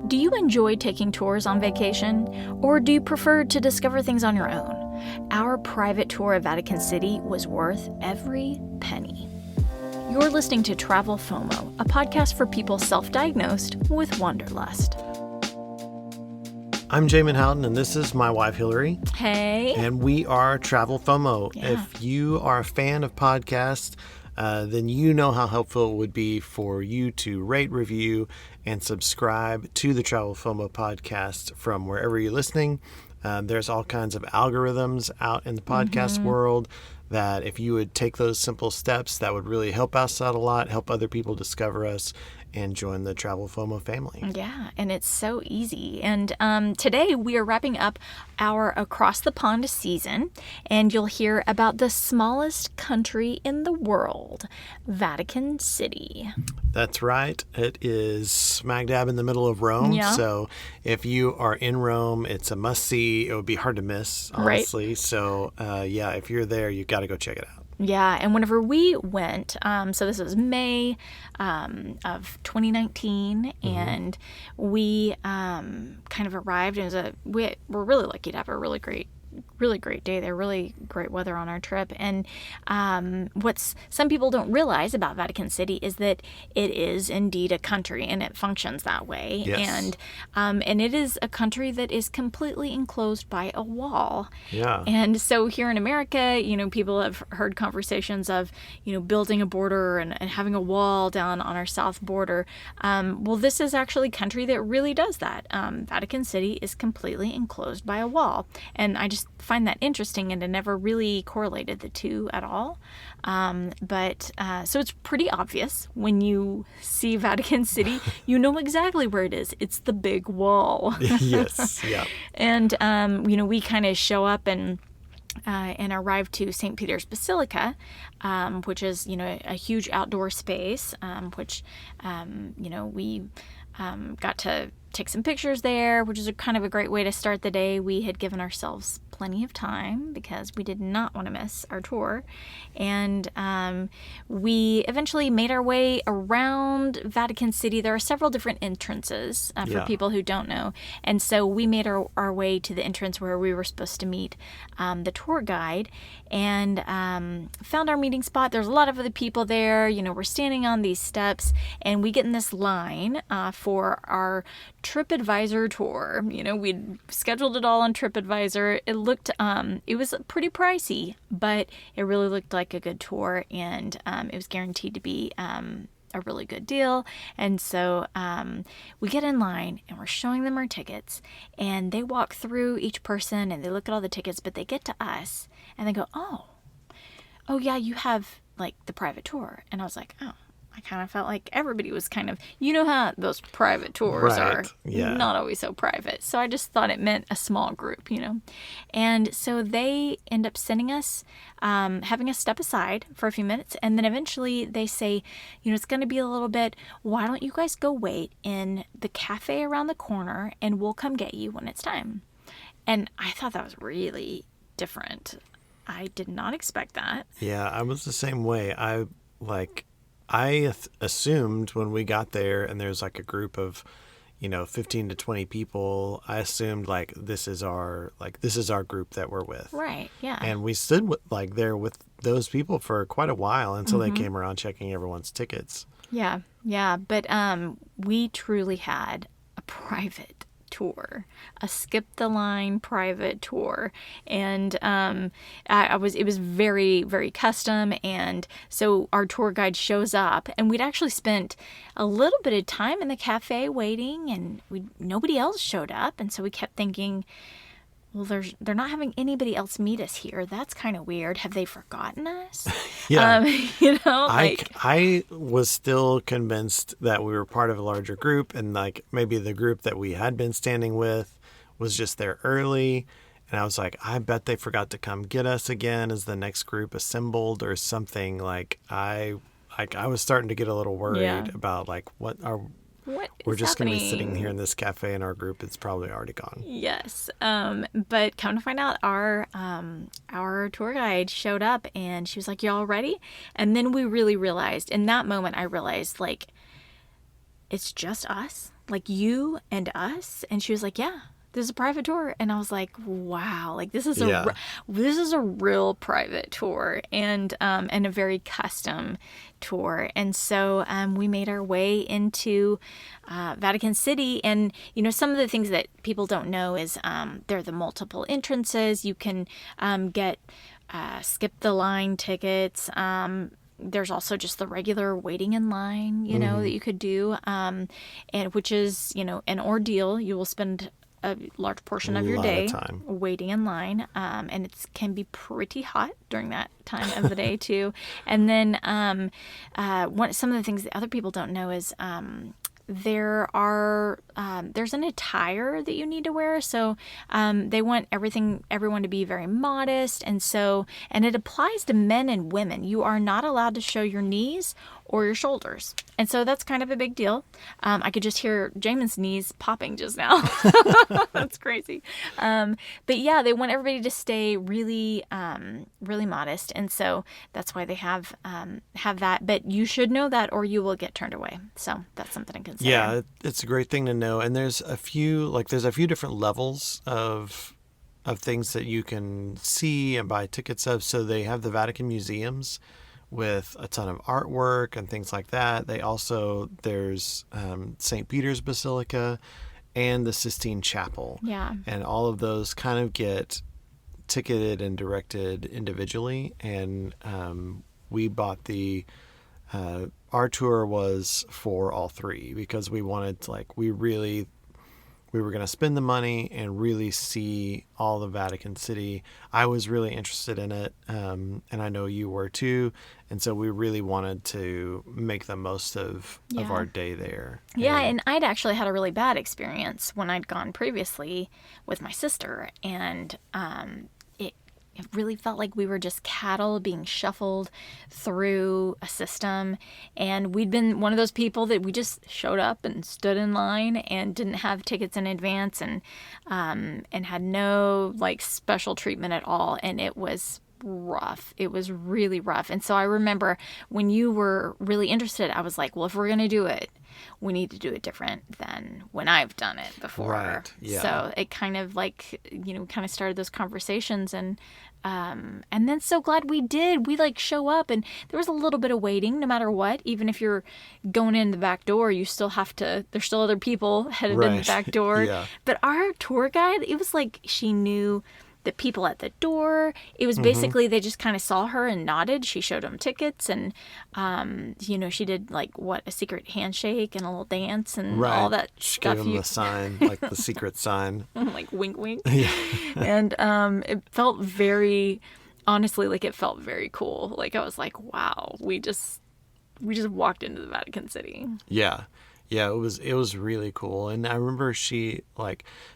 Do you enjoy taking tours on vacation, or do you prefer to discover things on your own? Our private tour of Vatican City was worth every penny. You're listening to Travel FOMO, a podcast for people self-diagnosed with wanderlust. I'm Jamin Houghton, and this is my wife, Hillary. Hey. And we are Travel FOMO. Yeah. If you are a fan of podcasts, then you know how helpful it would be for you to rate, review, and subscribe to the Travel FOMO podcast from wherever you're listening. There's all kinds of algorithms out in the podcast world that if you would take those simple steps, that would really help us out a lot, help other people discover us, and join the Travel FOMO family. Yeah, and it's so easy. And today we are wrapping up our Across the Pond season, and you'll hear about the smallest country in the world, Vatican City. That's right. It is smack dab in the middle of Rome. Yeah. So if you are in Rome, it's a must-see. It would be hard to miss, honestly. Right. So, if you're there, you've got to go check it out. Yeah, and whenever we went, so this was May of 2019, and we kind of arrived. We're really lucky to have a really great day there, really great weather on our trip. And what some people don't realize about Vatican City is that it is indeed a country, and it functions that way. Yes. And it is a country that is completely enclosed by a wall. Yeah. And so here in America, people have heard conversations of, building a border and having a wall down on our south border. Well, this is actually a country that really does that. Vatican City is completely enclosed by a wall. And I just find that interesting, and I never really correlated the two at all. So it's pretty obvious when you see Vatican City, you know exactly where it is. It's the big wall. Yes. Yeah. And, we kind of show up and arrive to St. Peter's Basilica, which is, a huge outdoor space, which, we got to take some pictures there, which is kind of a great way to start the day. We had given ourselves plenty of time because we did not want to miss our tour. And we eventually made our way around Vatican City. There are several different entrances for people who don't know. And so we made our way to the entrance where we were supposed to meet the tour guide, and found our meeting spot. There's a lot of other people there. We're standing on these steps, and we get in this line for our TripAdvisor tour. We'd scheduled it all on TripAdvisor. It was pretty pricey, but it really looked like a good tour, and it was guaranteed to be a really good deal. And so we get in line, and we're showing them our tickets, and they walk through each person, and they look at all the tickets, but they get to us, and they go, oh yeah, you have like the private tour. And I was like, oh. I kind of felt like everybody was kind of, how those private tours are not always so private. So I just thought it meant a small group, And so they end up sending us, having us step aside for a few minutes. And then eventually they say, it's going to be a little bit, why don't you guys go wait in the cafe around the corner, and we'll come get you when it's time. And I thought that was really different. I did not expect that. Yeah, I was the same way. I assumed when we got there and there's like a group of, 15 to 20 people, I assumed this is our group that we're with. Right. Yeah. And we stood there with those people for quite a while until they came around checking everyone's tickets. Yeah. Yeah. But we truly had a private tour, a skip the line private tour. And it was very, very custom. And so our tour guide shows up, and we'd actually spent a little bit of time in the cafe waiting, and nobody else showed up. And so we kept thinking, well, they're not having anybody else meet us here. That's kind of weird. Have they forgotten us? Yeah. I was still convinced that we were part of a larger group, and maybe the group that we had been standing with was just there early. And I was like, I bet they forgot to come get us again as the next group assembled or something. I was starting to get a little worried about we're just going to be sitting here in this cafe, and our group is probably already gone. Yes. But come to find out, our tour guide showed up, and she was like, y'all ready? And then we really realized, in that moment, I realized, it's just us. like you and us? And she was like, yeah, this is a private tour. And I was like, wow, like this is a real private tour, and a very custom tour. And so we made our way into Vatican City. And, you know, some of the things that people don't know is there are the multiple entrances. You can get skip the line tickets. There's also just the regular waiting in line, you know, that you could do, and which is, you know, an ordeal. You will spend a large portion of your day waiting in line, and it can be pretty hot during that time of the day too. And then some of the things that other people don't know is there's an attire that you need to wear. So they want everyone to be very modest, and it applies to men and women. You are not allowed to show your knees or your shoulders, and so that's kind of a big deal. I could just hear Jamin's knees popping just now. That's crazy. But yeah, they want everybody to stay really really modest, and so that's why they have that. But you should know that, or you will get turned away. So that's something to consider. Yeah, it's a great thing to know. And there's a few different levels of things that you can see and buy tickets of. So they have the Vatican Museums with a ton of artwork and things like that. There's St. Peter's Basilica and the Sistine Chapel. Yeah. And all of those kind of get ticketed and directed individually. And we bought our tour was for all three because we wanted to, we were going to spend the money and really see all the Vatican City. I was really interested in it, and I know you were too. And so we really wanted to make the most of our day there. Yeah, and I'd actually had a really bad experience when I'd gone previously with my sister, and it really felt like we were just cattle being shuffled through a system. And we'd been one of those people that we just showed up and stood in line and didn't have tickets in advance, and had no special treatment at all. And it was rough. It was really rough. And so I remember when you were really interested, I was like, well, if we're going to do it, we need to do it different than when I've done it before. Right. Yeah. So it kind of started those conversations, and then so glad we did. We show up, and there was a little bit of waiting no matter what. Even if you're going in the back door, you still have to, there's still other people headed in the back door. Yeah. But our tour guide, it was like she knew the people at the door. It was basically they just kind of saw her and nodded. She showed them tickets, and she did a secret handshake and a little dance and all that she stuff. Gave them the sign, the secret sign, wink, wink. Yeah. And it felt very, honestly, it felt very cool. I was like, wow, we just walked into the Vatican City. Yeah. Yeah, it was really cool. And I remember she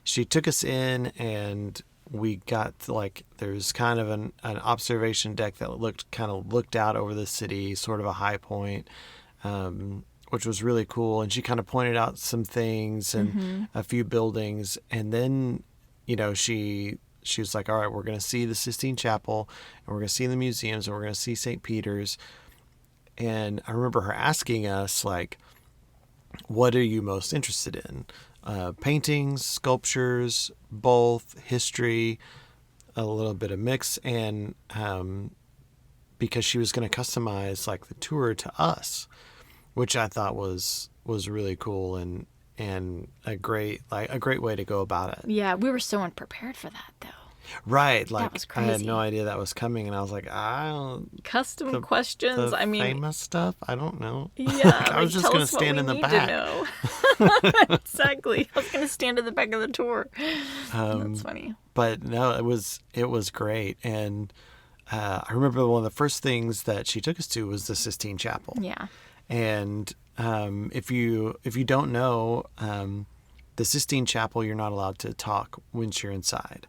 took us in, and we got there's kind of an observation deck that looked out over the city, sort of a high point, which was really cool. And she kind of pointed out some things and a few buildings. And then, she was like, all right, we're going to see the Sistine Chapel, and we're going to see the museums, and we're going to see St. Peter's. And I remember her asking us, what are you most interested in? Paintings, sculptures, both, history, a little bit of mix, and because she was going to customize the tour to us, which I thought was really cool and a great way to go about it. Yeah, we were so unprepared for that though. Right, that was crazy. I had no idea that was coming, and I was like, custom questions. Famous stuff. I don't know. Yeah, I was just going to stand in the back. Exactly. I was going to stand in the back of the tour. That's funny. But no, it was great, and I remember one of the first things that she took us to was the Sistine Chapel. Yeah. And if you don't know, the Sistine Chapel, you're not allowed to talk once you're inside.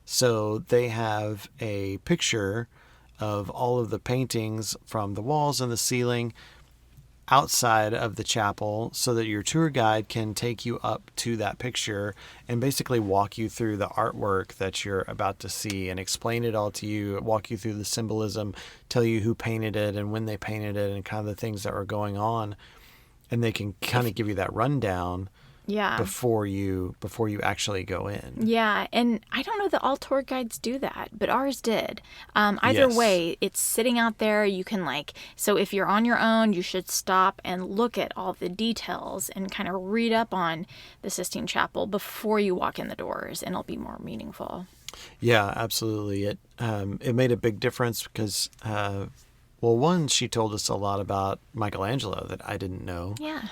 So they have a picture of all of the paintings from the walls and the ceiling outside of the chapel, so that your tour guide can take you up to that picture and basically walk you through the artwork that you're about to see and explain it all to you, walk you through the symbolism, tell you who painted it and when they painted it and kind of the things that were going on. And they can kind of give you that rundown Yeah. before you actually go in. Yeah, and I don't know that all tour guides do that, but ours did. Either Yes. way, it's sitting out there. You can so if you're on your own, you should stop and look at all the details and kind of read up on the Sistine Chapel before you walk in the doors, and it'll be more meaningful. Yeah, absolutely. It made a big difference because, well, one, she told us a lot about Michelangelo that I didn't know. Yeah.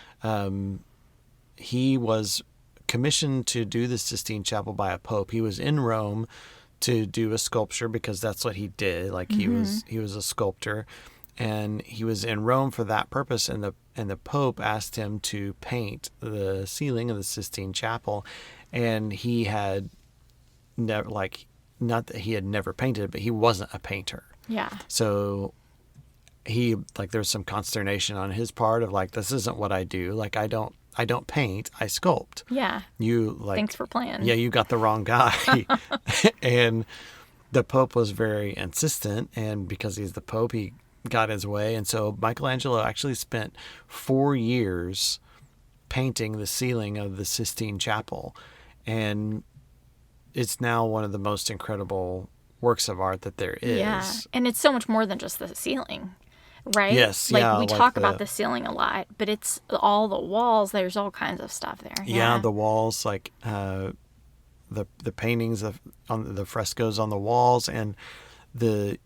He was commissioned to do the Sistine Chapel by a pope. He was in Rome to do a sculpture because that's what he did. Like he was a sculptor, and he was in Rome for that purpose. And the Pope asked him to paint the ceiling of the Sistine Chapel, and he had never not that he had never painted, but he wasn't a painter. Yeah. So he there's some consternation on his part of this isn't what I do. I don't paint, I sculpt. Yeah. Thanks for playing. Yeah, you got the wrong guy. And the Pope was very insistent, and because he's the Pope, he got his way. And so Michelangelo actually spent 4 years painting the ceiling of the Sistine Chapel. And it's now one of the most incredible works of art that there is. Yeah, and it's so much more than just the ceiling. Right? Yes, we talk about the ceiling a lot, but it's all the walls. There's all kinds of stuff there. Yeah, the walls, the paintings on the frescoes on the walls, and the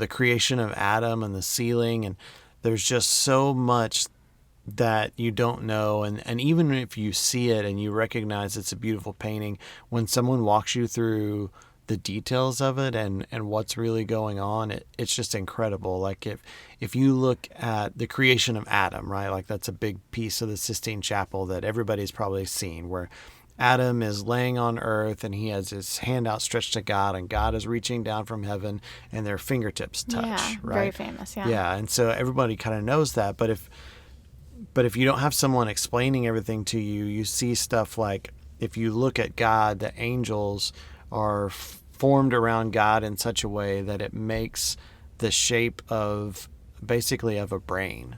creation of Adam and the ceiling, and there's just so much that you don't know, and even if you see it and you recognize it's a beautiful painting, when someone walks you through the details of it and what's really going on, it's just incredible. If you look at the creation of Adam, right, that's a big piece of the Sistine Chapel that everybody's probably seen, where Adam is laying on earth and he has his hand outstretched to God, and God is reaching down from heaven and their fingertips touch. Yeah, right? Very famous. Yeah, and so everybody kind of knows that, but if you don't have someone explaining everything to you, you see stuff if you look at God, the angels are formed around God in such a way that it makes the shape of a brain.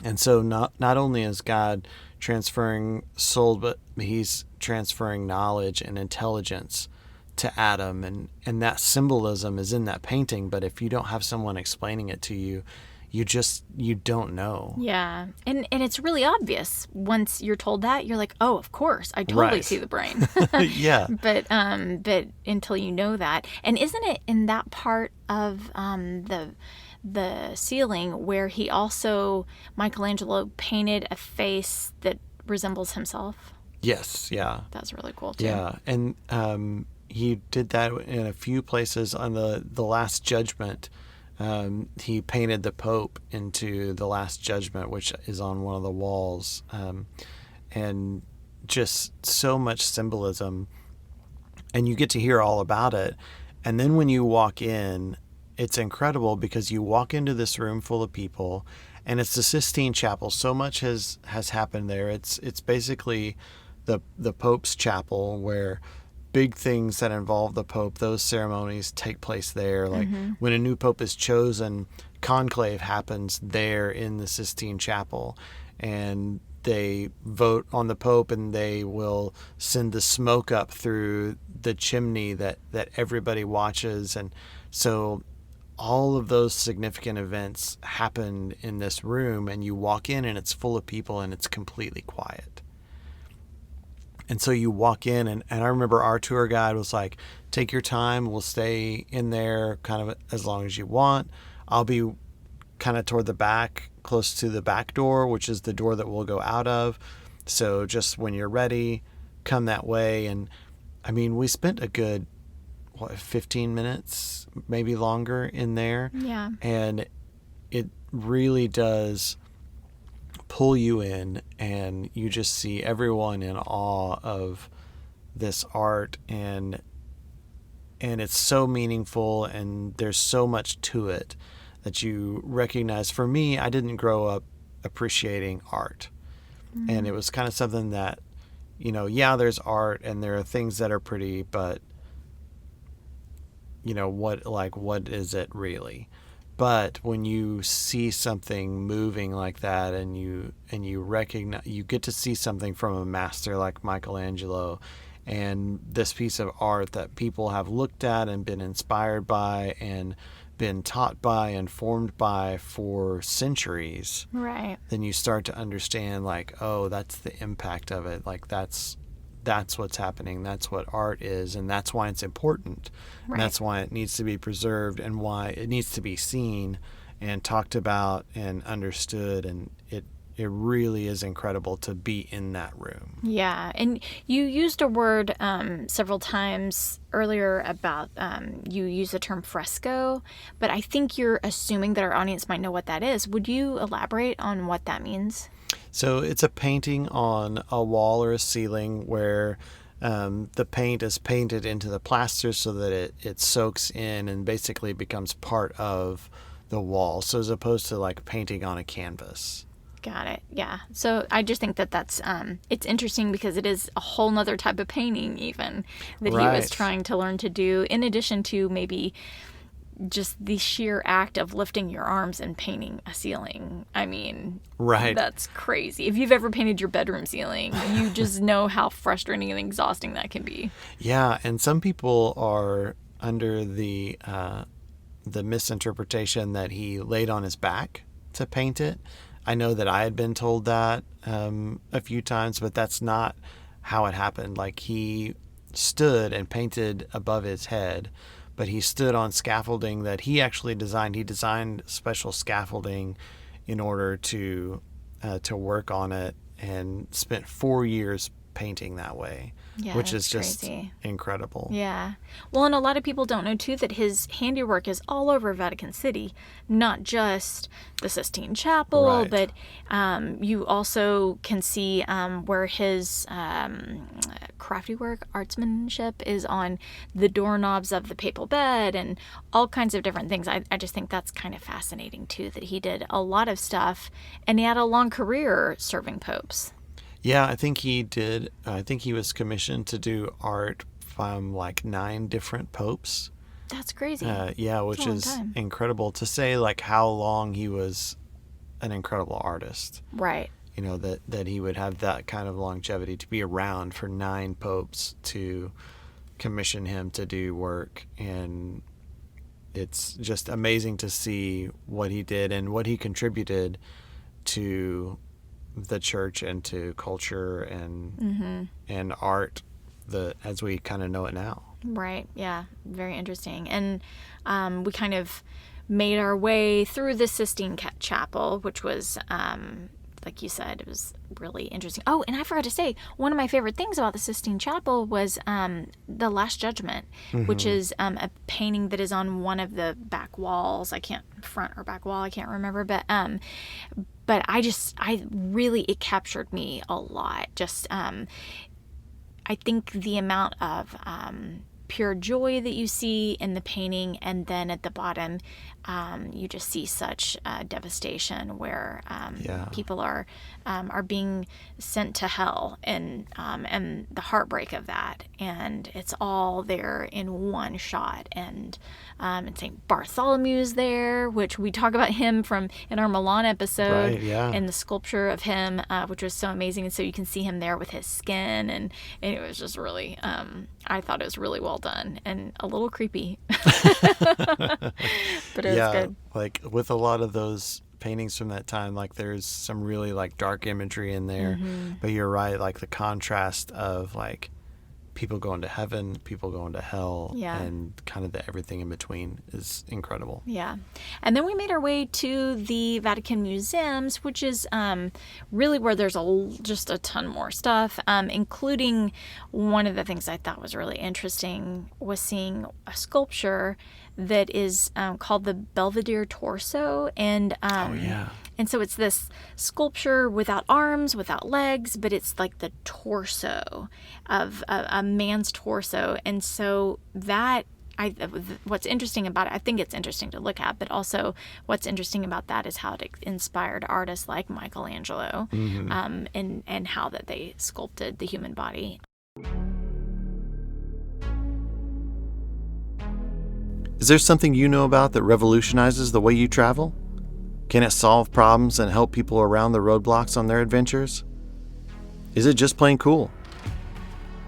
And so not only is God transferring soul, but he's transferring knowledge and intelligence to Adam, and that symbolism is in that painting. But if you don't have someone explaining it to you, you don't know. Yeah. And it's really obvious. Once you're told that, you're like, oh, of course, I totally see the brain. Yeah. But until you know that. And isn't it in that part of the ceiling where he also, Michelangelo, painted a face that resembles himself? Yes, yeah. That's really cool too. Yeah. And he did that in a few places. On the Last Judgment, he painted the Pope into the Last Judgment, which is on one of the walls, and just so much symbolism, and you get to hear all about it. And then when you walk in, it's incredible because you walk into this room full of people, and it's the Sistine Chapel. So much has happened there. It's basically the Pope's chapel, where big things that involve the Pope, those ceremonies take place there. When a new Pope is chosen, conclave happens there in the Sistine Chapel, and they vote on the Pope, and they will send the smoke up through the chimney that everybody watches. And so all of those significant events happened in this room, and you walk in and it's full of people and it's completely quiet. And so you walk in, and I remember our tour guide was like, take your time. We'll stay in there kind of as long as you want. I'll be kind of toward the back, close to the back door, which is the door that we'll go out of. So just when you're ready, come that way. And I mean, we spent a good, 15 minutes, maybe longer in there. Yeah. And it really does pull you in, and you just see everyone in awe of this art, and it's so meaningful, and there's so much to it that you recognize. For me, I didn't grow up appreciating art, and it was kind of something that, there's art and there are things that are pretty, but what is it really? But when you see something moving like that, and you recognize, you get to see something from a master like Michelangelo, and this piece of art that people have looked at and been inspired by and been taught by and formed by for centuries, Right. then you start to understand, like, oh, that's the impact of it. Like, that's what's happening. That's what art is, and that's why it's important. Right. And that's why it needs to be preserved, and why it needs to be seen and talked about and understood. And it really is incredible to be in that room. Yeah, and you used a word several times earlier about, you use the term fresco, but I think you're assuming that our audience might know what that is. Would you elaborate on what that means? So it's a painting on a wall or a ceiling where the paint is painted into the plaster so that it soaks in and basically becomes part of the wall. So as opposed to like painting on a canvas. Got it. Yeah. So I just think that that's, it's interesting because it is a whole nother type of painting even that he was trying to learn to do, in addition to maybe just the sheer act of lifting your arms and painting a ceiling. I mean, that's crazy. If you've ever painted your bedroom ceiling, you just know how frustrating and exhausting that can be. Yeah. And some people are under the misinterpretation that he laid on his back to paint it. I know that I had been told that a few times, but that's not how it happened. Like, he stood and painted above his head, but he stood on scaffolding that he actually designed. He designed special scaffolding in order to work on it, and spent 4 years painting that way, which is just crazy. Incredible. Yeah. Well, and a lot of people don't know, too, that his handiwork is all over Vatican City, not just the Sistine Chapel, but you also can see where his crafty work, artsmanship is on the doorknobs of the papal bed and all kinds of different things. I just think that's kind of fascinating, too, that he did a lot of stuff, and he had a long career serving popes. Yeah, I think he did. I think he was commissioned to do art from like 9 different popes. That's crazy. Yeah, which is incredible to say, like, how long he was an incredible artist. Right. You know, that he would have that kind of longevity to be around for 9 popes to commission him to do work. And it's just amazing to see what he did and what he contributed to the church and to culture and art, as we kind of know it now. Right. Yeah. Very interesting. And we kind of made our way through the Sistine Chapel, which was, like you said, it was really interesting. Oh, and I forgot to say, one of my favorite things about the Sistine Chapel was the Last Judgment, which is a painting that is on one of the back walls. Front or back wall, I can't remember, but it captured me a lot. Just, I think the amount of pure joy that you see in the painting, and then at the bottom, you just see such devastation where people are being sent to hell, and the heartbreak of that, and it's all there in one shot. And St. Bartholomew's there, which we talk about him from in our Milan episode, and the sculpture of him, which was so amazing. And so you can see him there with his skin, and it was just really, I thought it was really well done and a little creepy, but it was good. Like with a lot of those paintings from that time, like there's some really like dark imagery in there, but you're right, like the contrast of like people going to heaven, people going to hell, and kind of the everything in between is incredible. Yeah. And then we made our way to the Vatican Museums, which is really where there's just a ton more stuff, including one of the things I thought was really interesting was seeing a sculpture that is called the Belvedere Torso. And and so it's this sculpture without arms, without legs, but it's like the torso of a man's torso. And so that, what's interesting about it, I think it's interesting to look at, but also what's interesting about that is how it inspired artists like Michelangelo, and how that they sculpted the human body. Is there something you know about that revolutionizes the way you travel? Can it solve problems and help people around the roadblocks on their adventures? Is it just plain cool?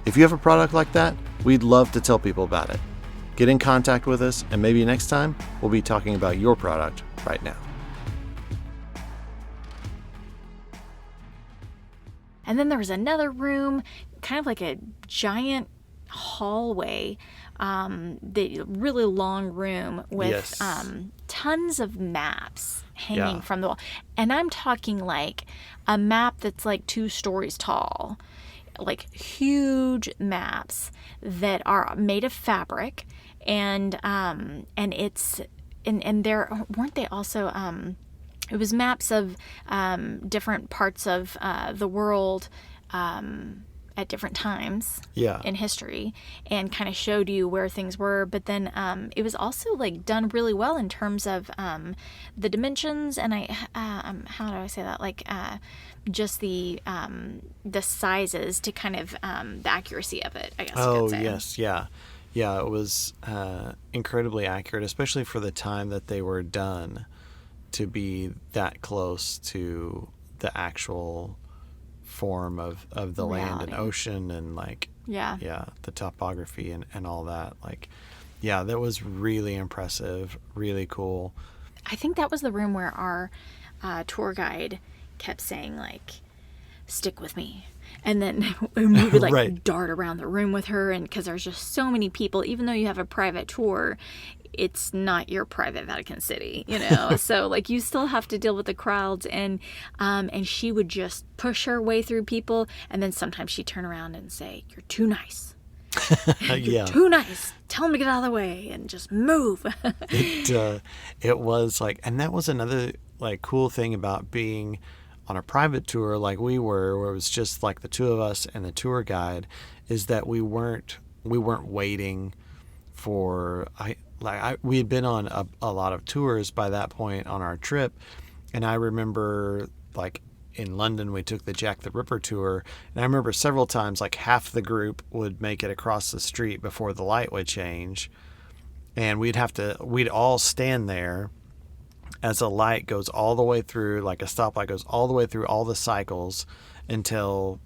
If you have a product like that, we'd love to tell people about it. Get in contact with us, and maybe next time we'll be talking about your product right now. And then there was another room, kind of like a giant hallway, the really long room with tons of maps hanging from the wall. And I'm talking like a map that's like 2 stories tall, like huge maps that are made of fabric, and it's and there weren't they also it was maps of different parts of the world at different times in history, and kind of showed you where things were. But then it was also like done really well in terms of the dimensions, and how do I say that? Like just the sizes to kind of the accuracy of it, I guess. Oh, yes, yeah. Yeah, it was incredibly accurate, especially for the time that they were done, to be that close to the actual form of the land and ocean, and like the topography and all that. Like, yeah, that was really impressive, really cool. I think that was the room where our tour guide kept saying, like, stick with me. And then we would like dart around the room with her, and because there's just so many people, even though you have a private tour, it's not your private Vatican City, you know. So like you still have to deal with the crowds, and she would just push her way through people, and then sometimes she'd turn around and say, "You're too nice." You're too nice. Tell them to get out of the way and just move. It was like, and that was another like cool thing about being on a private tour like we were, where it was just like the two of us and the tour guide, is that we weren't waiting for we had been on a lot of tours by that point on our trip, and I remember like in London we took the Jack the Ripper tour, and I remember several times like half the group would make it across the street before the light would change, and we'd all stand there as a light goes all the way through, like a stoplight goes all the way through all the cycles until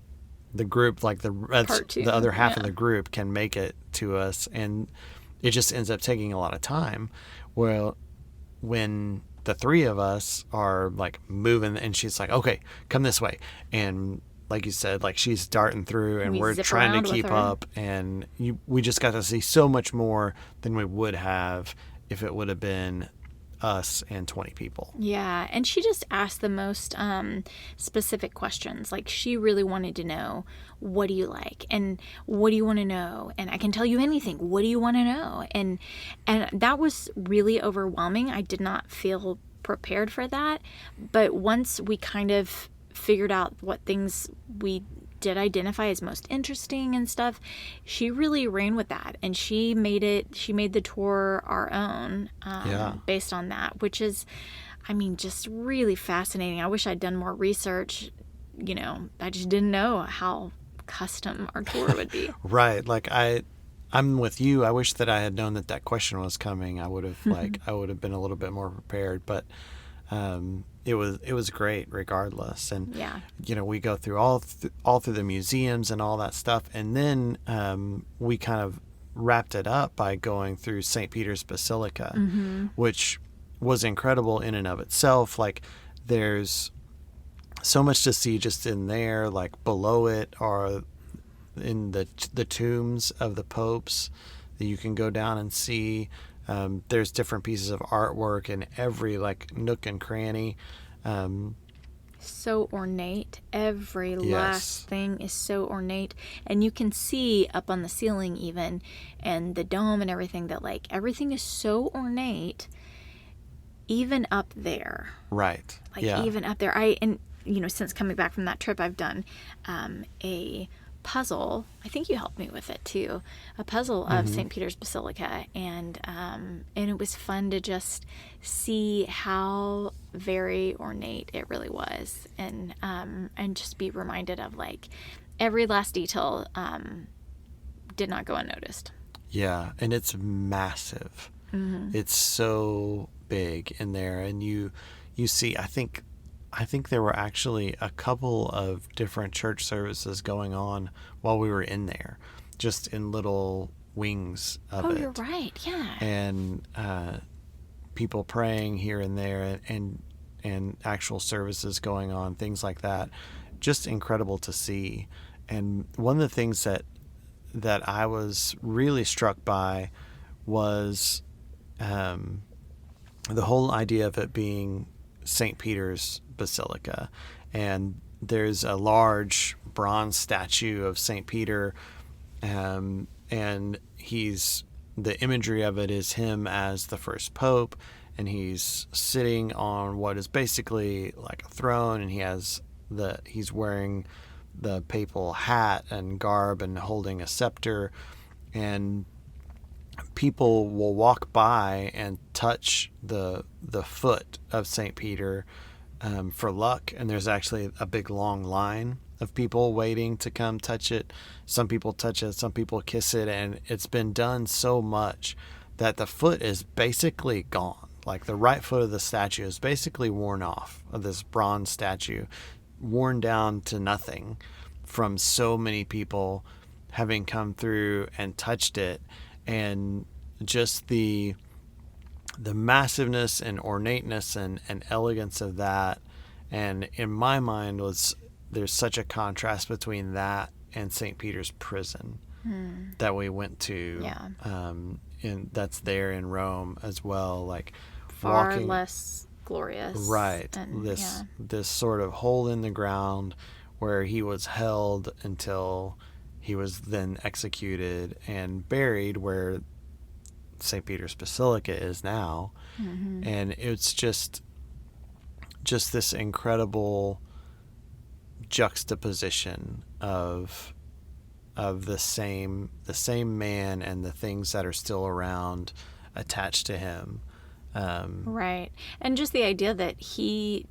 the group, like the other half of the group, can make it to us. And it just ends up taking a lot of time. Well, when the three of us are like moving, and she's like, okay, come this way, and like you said, like she's darting through, and we're trying to keep up, and we just got to see so much more than we would have if it would have been us and 20 people. Yeah, and she just asked the most specific questions. Like, she really wanted to know, what do you like, and what do you want to know, and I can tell you anything, what do you want to know? And that was really overwhelming. I did not feel prepared for that, but once we kind of figured out what things we did identify as most interesting and stuff, she really ran with that, and she made the tour our own based on that, which is, I mean, just really fascinating. I wish I'd done more research. You know, I just didn't know how custom our tour would be. Right. Like I'm with you. I wish that I had known that question was coming. I would have been a little bit more prepared, but it was great regardless. And you know, we go through all through the museums and all that stuff, and then we kind of wrapped it up by going through St. Peter's Basilica, which was incredible in and of itself. Like, there's so much to see just in there. Like, below it are in the tombs of the popes that you can go down and see. There's different pieces of artwork in every like nook and cranny. So ornate. Every last thing is so ornate, and you can see up on the ceiling even, and the dome and everything, that like everything is so ornate, even up there. Right. Like even up there. And you know, since coming back from that trip, I've done a puzzle. I think you helped me with it too. A puzzle of St. Peter's Basilica, and it was fun to just see how very ornate it really was, and just be reminded of like every last detail did not go unnoticed. Yeah, and it's massive. It's so big in there, and you see. I think there were actually a couple of different church services going on while we were in there, just in little wings of it. Oh, you're right. Yeah. And people praying here and there, and actual services going on, things like that. Just incredible to see. And one of the things that I was really struck by was the whole idea of it being St. Peter's Basilica. And there's a large bronze statue of St. Peter, and the imagery of it is him as the first pope, and he's sitting on what is basically like a throne, and he's wearing the papal hat and garb and holding a scepter, and people will walk by and touch the foot of St. Peter for luck, and there's actually a big long line of people waiting to come touch it. Some people touch it, some people kiss it, and it's been done so much that the foot is basically gone. Like the right foot of the statue is basically worn off, of this bronze statue, worn down to nothing from so many people having come through and touched it. And just the massiveness and ornateness and elegance of that. And in my mind there's such a contrast between that and St. Peter's prison that we went to. Yeah. And that's there in Rome as well. Like Far walking, less glorious. right. And, This sort of hole in the ground where he was held until he was then executed and buried, where St. Peter's Basilica is now. And it's just this incredible juxtaposition of the same man and the things that are still around attached to him. Right. And just the idea that he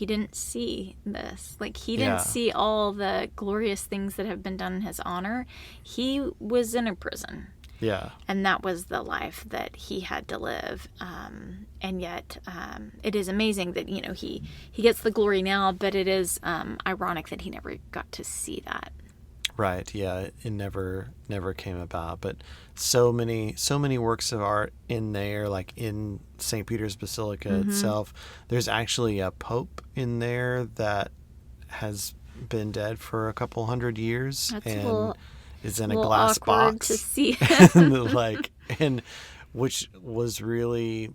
didn't see this. Like, he didn't see all the glorious things that have been done in his honor. He was in a prison. Yeah. And that was the life that he had to live. And yet, it is amazing that, he gets the glory now, but it is ironic that he never got to see that. Right. Yeah. It never came about. But so many works of art in there, like in St. Peter's Basilica itself. There's actually a pope in there that has been dead for a couple hundred years. That's and a little, is in a glass awkward box to see. and which was really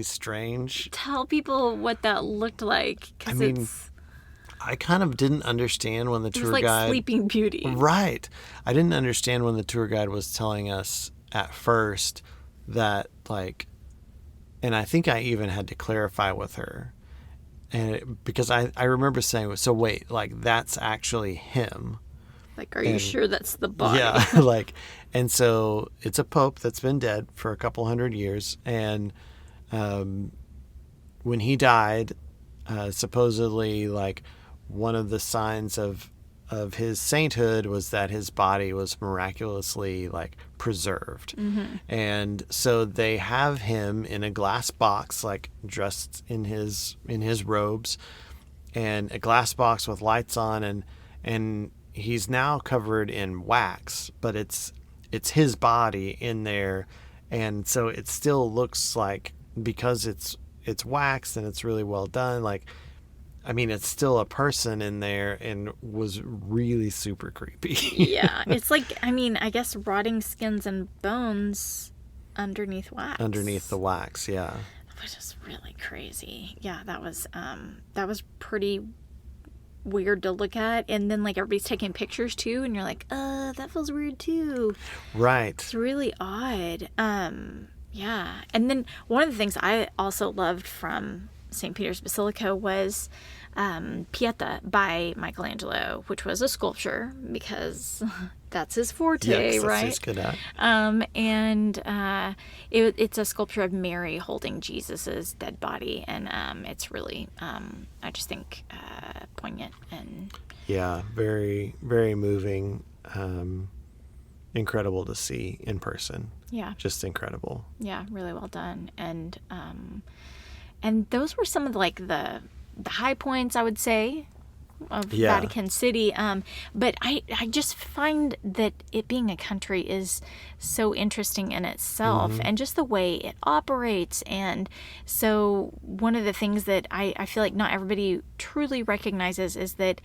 strange. Tell people what that looked like. I mean, I kind of didn't understand when the tour guide... It was like guide... Sleeping Beauty. Right. I didn't understand when the tour guide was telling us at first that, like... And I think I even had to clarify with her. Because I remember saying, so wait, like, that's actually him. Like, are you sure that's the body? Yeah. And so it's a pope that's been dead for a couple hundred years. And when he died, supposedly, like... one of the signs of his sainthood was that his body was miraculously like preserved. And so they have him in a glass box, like dressed in his robes, and a glass box with lights on, and he's now covered in wax, but it's his body in there. And so it still looks like, because it's waxed and it's really well done, like, I mean, it's still a person in there, and was really super creepy. Yeah. It's like, I mean, I guess rotting skins and bones underneath wax. Underneath the wax, yeah. Which is really crazy. Yeah, that was pretty weird to look at. And then, like, everybody's taking pictures, too, and you're like, that feels weird, too. Right. It's really odd. Yeah. And then one of the things I also loved from St. Peter's Basilica was Pieta by Michelangelo, which was a sculpture, because that's his forte, yes, right? That's he's good at. And it's a sculpture of Mary holding Jesus's dead body, and it's really, I just think, poignant and very, very moving. incredible to see in person. Yeah. Just incredible. Yeah, really well done. And those were some of the high points, I would say, of Vatican City. But I just find that it being a country is so interesting in itself, and just the way it operates. And so one of the things that I feel like not everybody truly recognizes is that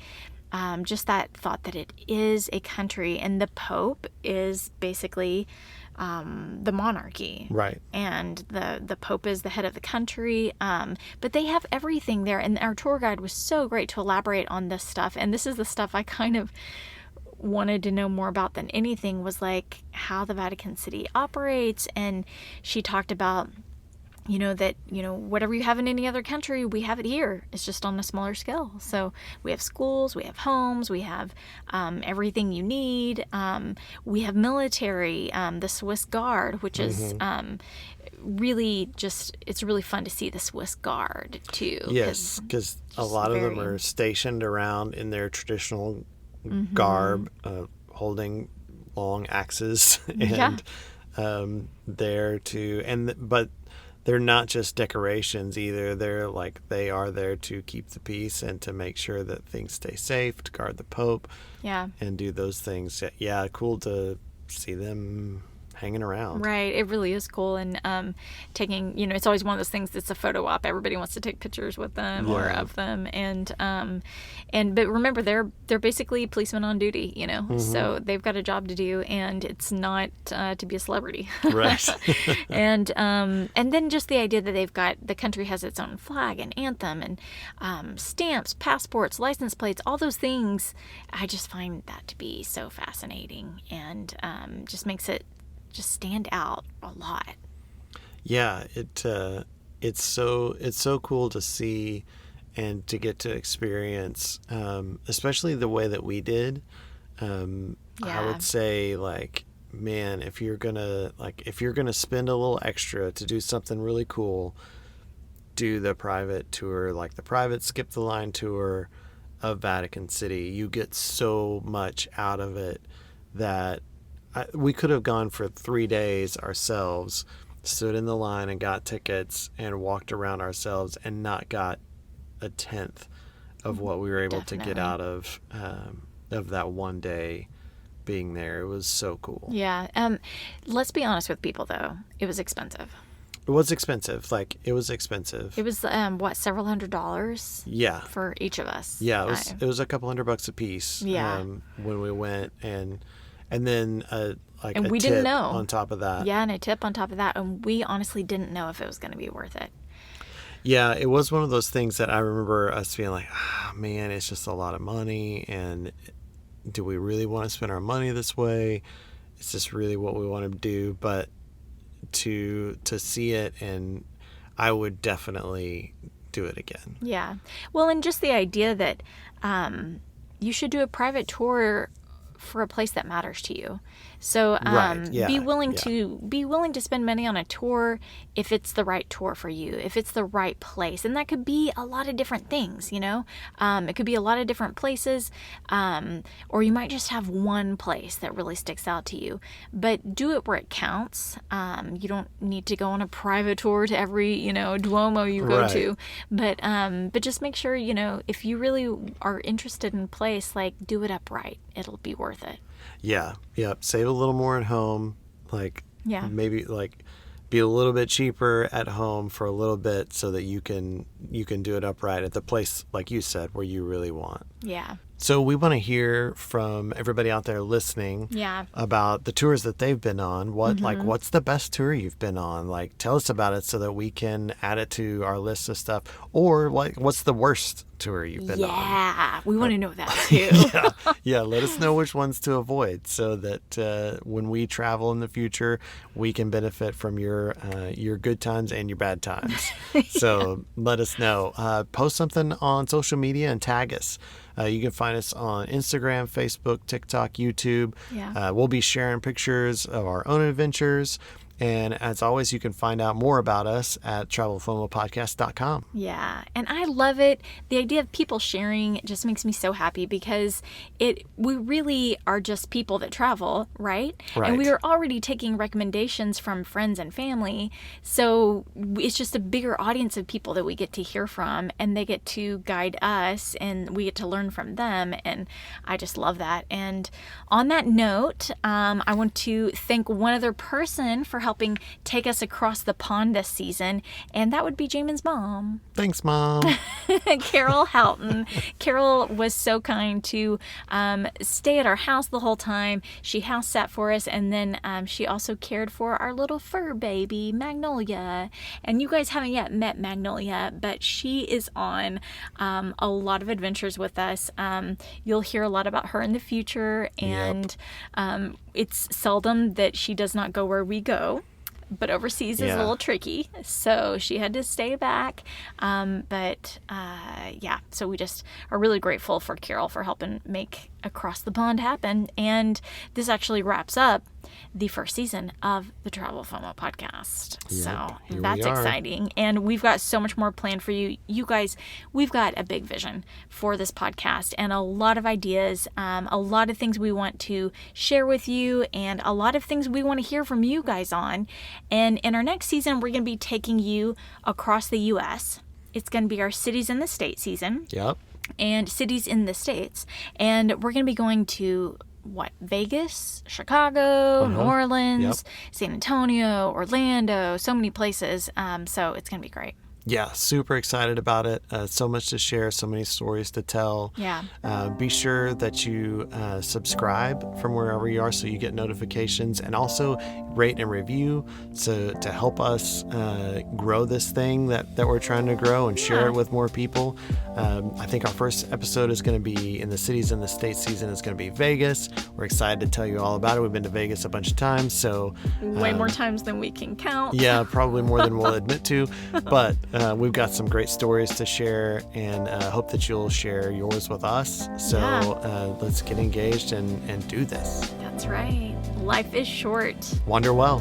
just that thought that it is a country, and the Pope is basically the monarchy. Right. And the Pope is the head of the country. But they have everything there. And our tour guide was so great to elaborate on this stuff. And this is the stuff I kind of wanted to know more about than anything, was like how the Vatican City operates. And she talked about, that, whatever you have in any other country, we have it here. It's just on a smaller scale. So we have schools, we have homes, we have everything you need. We have military, the Swiss Guard, which is really it's really fun to see the Swiss Guard too. Yes, because a lot of them are stationed around in their traditional garb, holding long axes and there to, but they're not just decorations either. They are there to keep the peace and to make sure that things stay safe, to guard the Pope. Yeah. And do those things. Yeah, cool to see them hanging around. Right. It really is cool. And taking, it's always one of those things that's a photo op. Everybody wants to take pictures with them or of them. But remember, they're basically policemen on duty, so they've got a job to do, and it's not to be a celebrity. Right. And then just the idea that the country has its own flag and anthem and stamps, passports, license plates, all those things. I just find that to be so fascinating, and just makes it just stand out a lot. Yeah, it's so cool to see and to get to experience, especially the way that we did. I would say, man, if you're gonna spend a little extra to do something really cool, do the private tour, the private skip the line tour of Vatican City. You get so much out of it that we could have gone for 3 days ourselves, stood in the line and got tickets and walked around ourselves and not got a tenth of what we were able to get out of that one day being there. It was so cool. Yeah. Let's be honest with people, though. It was expensive. It was expensive. It was expensive. It was several $100s? Yeah. For each of us. Yeah, it was a couple $100 a piece. Yeah. When we went, and then and we tip didn't know on top of that. Yeah, and a tip on top of that, and we honestly didn't know if it was going to be worth it. Yeah, it was one of those things that I remember us being like, man, it's just a lot of money, and do we really want to spend our money this way? Is this really what we want to do? But to see it, and I would definitely do it again. Yeah. Well, and just the idea that you should do a private tour for a place that matters to you. So be willing to spend money on a tour if it's the right tour for you, if it's the right place. And that could be a lot of different things, it could be a lot of different places, or you might just have one place that really sticks out to you. But do it where it counts. You don't need to go on a private tour to every, Duomo you go to. But just make sure, if you really are interested in a place, do it upright. It'll be worth it. Yeah. Save a little more at home. Maybe be a little bit cheaper at home for a little bit so that you can do it upright at the place, like you said, where you really want. Yeah. So we want to hear from everybody out there listening about the tours that they've been on. What's the best tour you've been on? Tell us about it so that we can add it to our list of stuff. Or what's the worst tour you've been on? Yeah, we want to know that too. Yeah, let us know which ones to avoid so that when we travel in the future, we can benefit from your good times and your bad times. So let us know. Post something on social media and tag us. You can find us on Instagram, Facebook, TikTok, YouTube. Yeah. We'll be sharing pictures of our own adventures. And as always, you can find out more about us at travelfomopodcast.com. Yeah, and I love it. The idea of people sharing just makes me so happy because we really are just people that travel, right? And we are already taking recommendations from friends and family. So it's just a bigger audience of people that we get to hear from, and they get to guide us, and we get to learn from them. And I just love that. And on that note, I want to thank one other person for helping take us across the pond this season, and that would be Jamin's mom. Thanks, Mom. Carol Houghton. Carol was so kind to stay at our house the whole time. She house sat for us, and then she also cared for our little fur baby, Magnolia. And you guys haven't yet met Magnolia, but she is on a lot of adventures with us. You'll hear a lot about her in the future, and it's seldom that she does not go where we go. But overseas is a little tricky, so she had to stay back. So we just are really grateful for Carol for helping make Across the Pond happen. And this actually wraps up the first season of the Travel FOMO podcast. Yep, so here that's we are. exciting. And we've got so much more planned for you. You guys, we've got a big vision for this podcast and a lot of ideas, a lot of things we want to share with you, and a lot of things we want to hear from you guys on. And in our next season, we're going to be taking you across the U.S. It's going to be our Cities in the State season. Yep. And cities in the States. And we're going to be going to, Vegas, Chicago, New Orleans, San Antonio, Orlando, so many places. So it's going to be great. Yeah, super excited about it. So much to share, so many stories to tell. Yeah. Be sure that you subscribe from wherever you are so you get notifications, and also rate and review to help us grow this thing that we're trying to grow and share it with more people. I think our first episode is going to be in the Cities in the State season. It's going to be Vegas. We're excited to tell you all about it. We've been to Vegas a bunch of times, so way more times than we can count. Yeah, probably more than we'll admit to, but we've got some great stories to share, and hope that you'll share yours with us. So let's get engaged and do this. That's right. Life is short. Wander well.